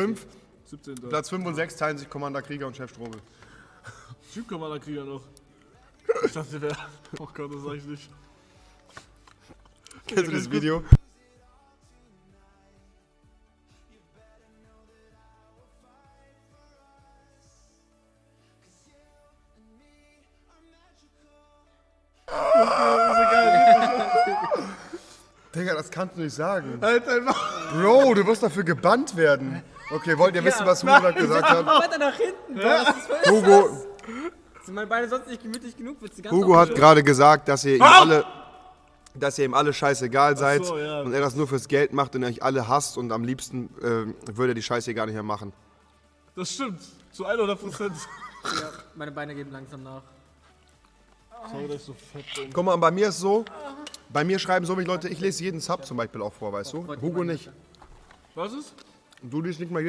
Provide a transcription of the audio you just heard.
5. 17. Platz 5 und 6 teilen sich Commander Krieger und Chef Strobel. Typ Commander Krieger noch. Ich dachte, der wäre. Oh Gott, das sag ich nicht. Kennst du das Video? Digga, das kannst du nicht sagen. Halt einfach. Bro, du wirst dafür gebannt werden. Okay, wollt ihr wissen, was Hugo gerade gesagt hat? Weiter nach hinten. Was ist das für Hugo, Sind meine Beine sonst nicht gemütlich genug? Willst du ganz Hugo auf hat den gerade gesagt, dass ihr ihm alle scheißegal seid so, ja. und er das nur fürs Geld macht und euch alle hasst und am liebsten würde er die Scheiße gar nicht mehr machen. Das stimmt. Zu 100%. Ja, meine Beine geben langsam nach. Sorry, dass ich so fett bin. Guck mal, bei mir ist so, bei mir schreiben so viele Leute, ich lese jeden Sub zum Beispiel auch vor, weißt du? Hugo nicht. Was ist? Du liest nicht mal